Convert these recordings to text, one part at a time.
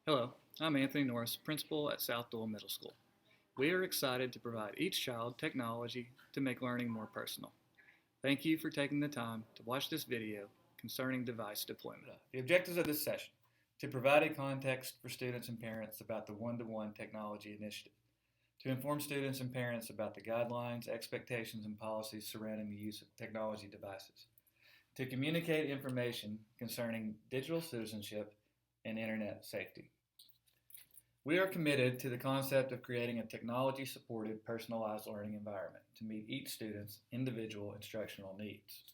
Hello, I'm Anthony Norris, principal at South Dole Middle School. We are excited to provide each child technology to make learning more personal. Thank you for taking the time to watch this video concerning device deployment. The objectives of this session: to provide a context for students and parents about the one-to-one technology initiative, to inform students and parents about the guidelines, expectations, and policies surrounding the use of technology devices, to communicate information concerning digital citizenship and internet safety. We are committed to the concept of creating a technology-supported, personalized learning environment to meet each student's individual instructional needs.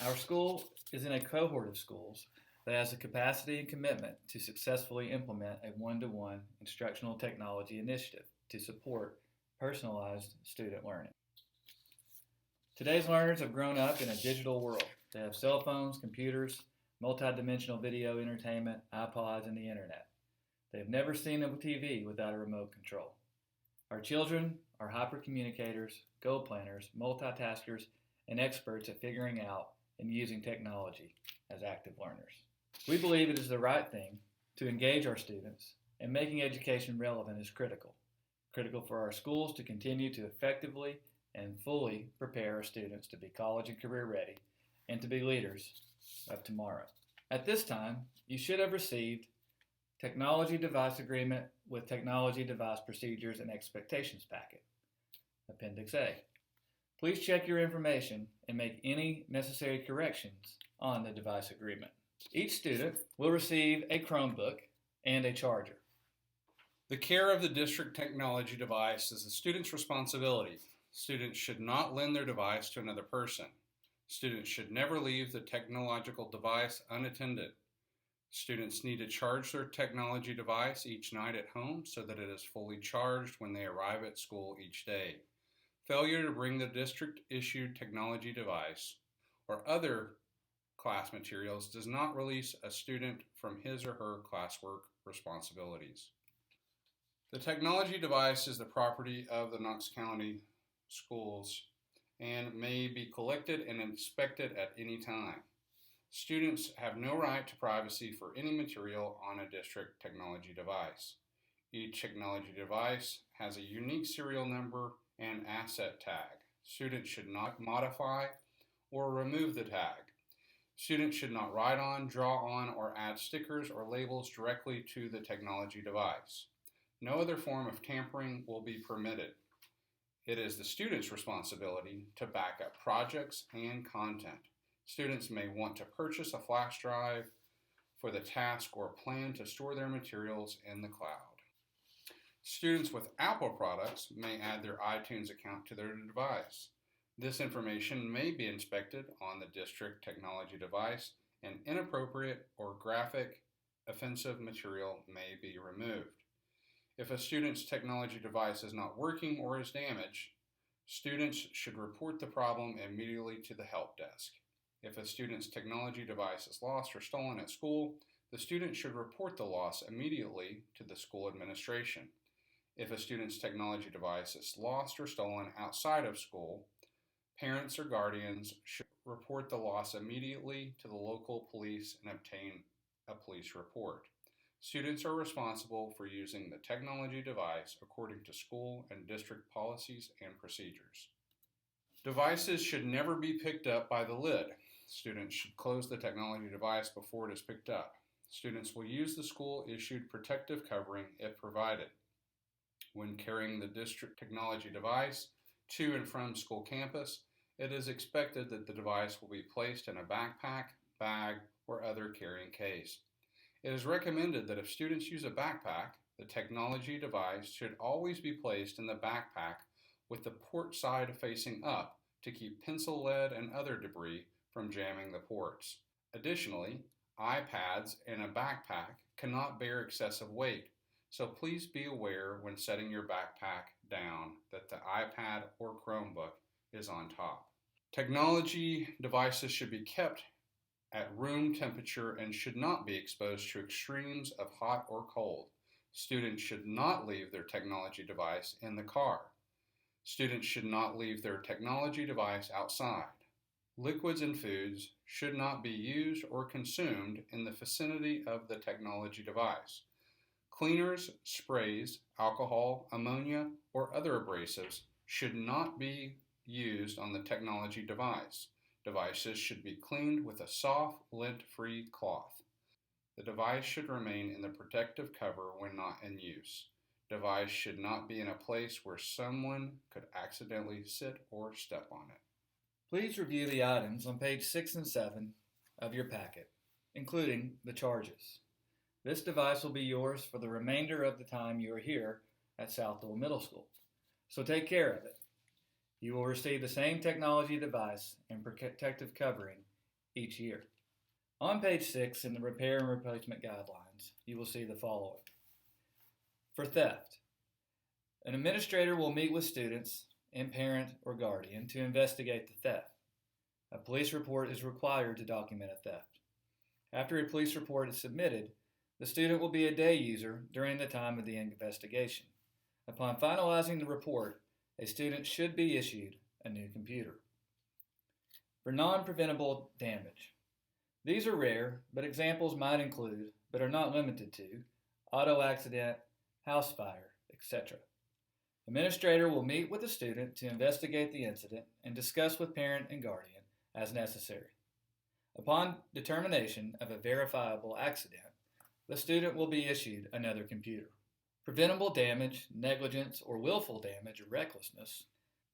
Our school is in a cohort of schools that has the capacity and commitment to successfully implement a one-to-one instructional technology initiative to support personalized student learning. Today's learners have grown up in a digital world. They have cell phones, computers, multi-dimensional video entertainment, iPods, and the internet. They have never seen a TV without a remote control. Our children are hypercommunicators, goal planners, multitaskers, and experts at figuring out and using technology as active learners. We believe it is the right thing to engage our students, and making education relevant is critical. Critical for our schools to continue to effectively and fully prepare our students to be college and career ready and to be leaders of tomorrow. At this time, you should have received Technology Device Agreement with Technology Device Procedures and Expectations Packet, Appendix A. Please check your information and make any necessary corrections on the device agreement. Each student will receive a Chromebook and a charger. The care of the district technology device is the student's responsibility. Students should not lend their device to another person. Students should never leave the technological device unattended. Students need to charge their technology device each night at home so that it is fully charged when they arrive at school each day. Failure to bring the district-issued technology device or other class materials does not release a student from his or her classwork responsibilities. The technology device is the property of the Knox County schools and may be collected and inspected at any time. Students have no right to privacy for any material on a district technology device. Each technology device has a unique serial number and asset tag. Students should not modify or remove the tag. Students should not write on, draw on, or add stickers or labels directly to the technology device. No other form of tampering will be permitted. It is the student's responsibility to back up projects and content. Students may want to purchase a flash drive for the task or plan to store their materials in the cloud. Students with Apple products may add their iTunes account to their device. This information may be inspected on the district technology device, and inappropriate or graphic, offensive material may be removed. If a student's technology device is not working or is damaged, students should report the problem immediately to the help desk. If a student's technology device is lost or stolen at school, the student should report the loss immediately to the school administration. If a student's technology device is lost or stolen outside of school, parents or guardians should report the loss immediately to the local police and obtain a police report. Students are responsible for using the technology device according to school and district policies and procedures. Devices should never be picked up by the lid. Students should close the technology device before it is picked up. Students will use the school-issued protective covering if provided. When carrying the district technology device to and from school campus, it is expected that the device will be placed in a backpack, bag, or other carrying case. It is recommended that if students use a backpack, the technology device should always be placed in the backpack with the port side facing up to keep pencil lead and other debris from jamming the ports. Additionally, iPads in a backpack cannot bear excessive weight, so please be aware when setting your backpack down that the iPad or Chromebook is on top. Technology devices should be kept at room temperature and should not be exposed to extremes of hot or cold. Students should not leave their technology device in the car. Students should not leave their technology device outside. Liquids and foods should not be used or consumed in the vicinity of the technology device. Cleaners, sprays, alcohol, ammonia, or other abrasives should not be used on the technology device. Devices should be cleaned with a soft, lint-free cloth. The device should remain in the protective cover when not in use. Device should not be in a place where someone could accidentally sit or step on it. Please review the items on page 6 and 7 of your packet, including the charges. This device will be yours for the remainder of the time you are here at South Dole Middle School, so take care of it. You will receive the same technology device and protective covering each year. On page 6 in the Repair and Replacement Guidelines, you will see the following. For theft, an administrator will meet with students and parent or guardian to investigate the theft. A police report is required to document a theft. After a police report is submitted, the student will be a day user during the time of the investigation. Upon finalizing the report, a student should be issued a new computer. For non-preventable damage, these are rare, but examples might include, but are not limited to, auto accident, house fire, etc. Administrator will meet with the student to investigate the incident and discuss with parent and guardian as necessary. Upon determination of a verifiable accident, the student will be issued another computer. Preventable damage, negligence, or willful damage or recklessness,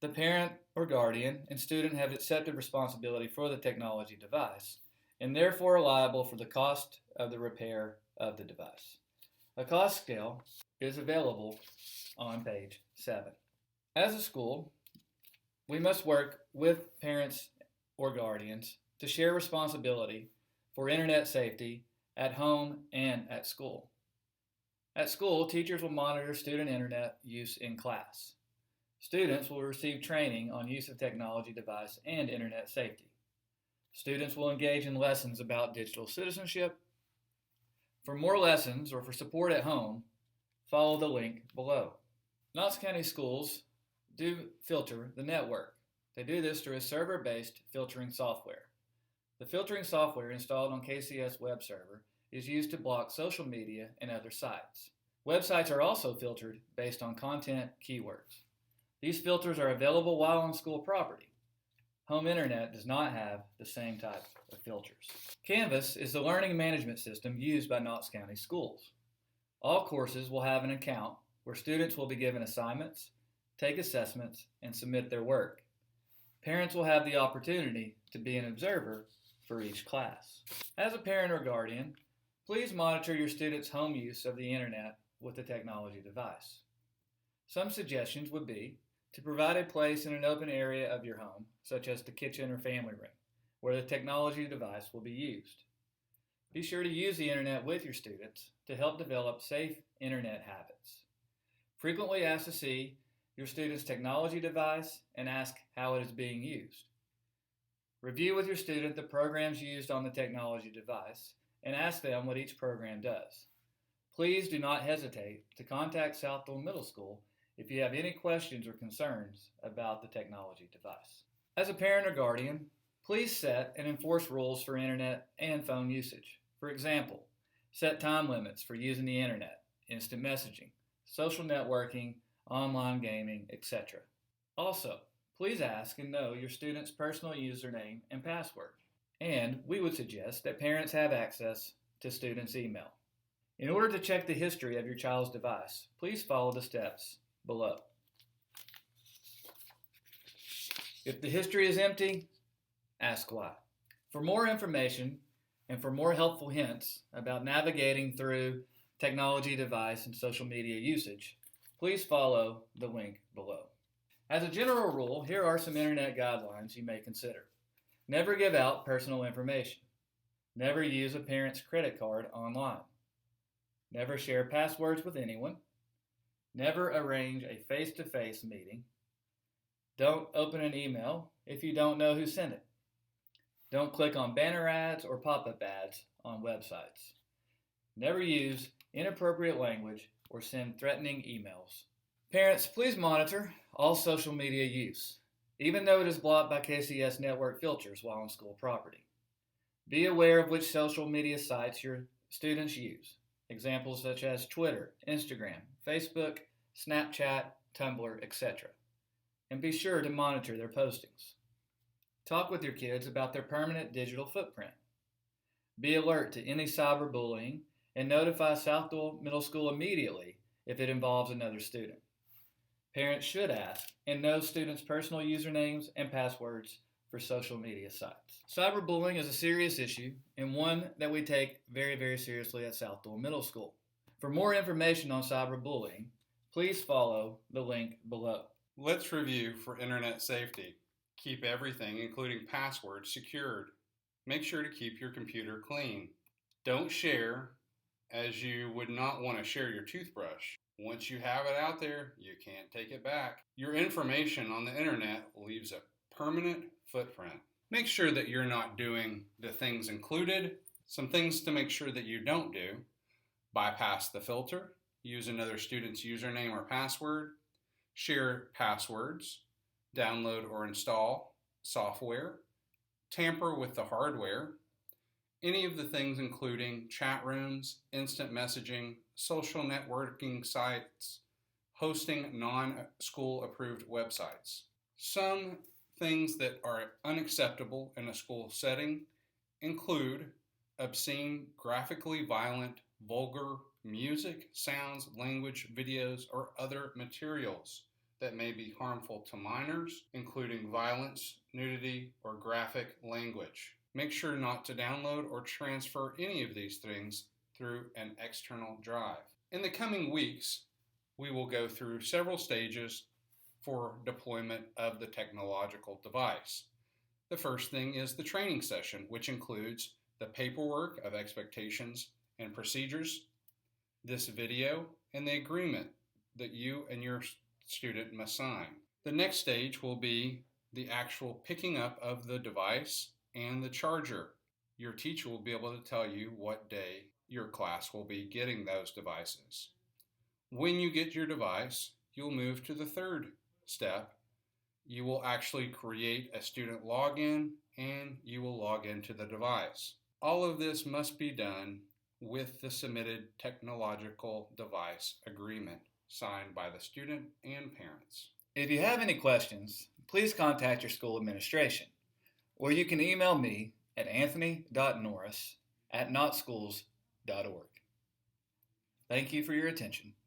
the parent or guardian and student have accepted responsibility for the technology device and therefore are liable for the cost of the repair of the device. A cost scale is available on page 7. As a school, we must work with parents or guardians to share responsibility for internet safety at home and at school. At school, teachers will monitor student internet use in class. Students will receive training on use of technology device and internet safety. Students will engage in lessons about digital citizenship. For more lessons or for support at home, follow the link below. Knox County schools do filter the network. They do this through a server-based filtering software. The filtering software installed on KCS web server is used to block social media and other sites. Websites are also filtered based on content keywords. These filters are available while on school property. Home internet does not have the same type of filters. Canvas is the learning management system used by Knox County schools. All courses will have an account where students will be given assignments, take assessments, and submit their work. Parents will have the opportunity to be an observer for each class. As a parent or guardian, please monitor your students' home use of the internet with the technology device. Some suggestions would be to provide a place in an open area of your home, such as the kitchen or family room, where the technology device will be used. Be sure to use the internet with your students to help develop safe internet habits. Frequently ask to see your student's technology device and ask how it is being used. Review with your student the programs used on the technology device and ask them what each program does. Please do not hesitate to contact South Dole Middle School if you have any questions or concerns about the technology device. As a parent or guardian, please set and enforce rules for internet and phone usage. For example, set time limits for using the internet, instant messaging, social networking, online gaming, etc. Also, please ask and know your student's personal username and password. And we would suggest that parents have access to students' email. In order to check the history of your child's device, please follow the steps below. If the history is empty, ask why. For more information and for more helpful hints about navigating through technology device and social media usage, please follow the link below. As a general rule, here are some internet guidelines you may consider. Never give out personal information. Never use a parent's credit card online. Never share passwords with anyone. Never arrange a face-to-face meeting. Don't open an email if you don't know who sent it. Don't click on banner ads or pop-up ads on websites. Never use inappropriate language or send threatening emails. Parents, please monitor all social media use. even though it is blocked by KCS network filters while on school property. Be aware of which social media sites your students use. Examples such as Twitter, Instagram, Facebook, Snapchat, Tumblr, etc. And be sure to monitor their postings. Talk with your kids about their permanent digital footprint. Be alert to any cyberbullying and notify South Doyle Middle School immediately if it involves another student. Parents should ask and know students' personal usernames and passwords for social media sites. Cyberbullying is a serious issue and one that we take very, very seriously at South Doyle Middle School. For more information on cyberbullying, please follow the link below. Let's review for internet safety. Keep everything, including passwords, secured. Make sure to keep your computer clean. Don't share, as you would not want to share your toothbrush. Once you have it out there, you can't take it back. Your information on the internet leaves a permanent footprint. Make sure that you're not doing the things included. Some things to make sure that you don't do: bypass the filter, use another student's username or password, share passwords, download or install software, tamper with the hardware, any of the things including chat rooms, instant messaging, social networking sites, hosting non-school approved websites. Some things that are unacceptable in a school setting include obscene, graphically violent, vulgar music, sounds, language, videos, or other materials that may be harmful to minors, including violence, nudity, or graphic language. Make sure not to download or transfer any of these things through an external drive. In the coming weeks, we will go through several stages for deployment of the technological device. The first thing is the training session, which includes the paperwork of expectations and procedures, this video, and the agreement that you and your student must sign. The next stage will be the actual picking up of the device and the charger. Your teacher will be able to tell you what day your class will be getting those devices. When you get your device, you'll move to the third step. You will actually create a student login and you will log into the device. All of this must be done with the submitted technological device agreement signed by the student and parents. If you have any questions, please contact your school administration, or you can email me at anthony.norris@notschools.org. Thank you for your attention.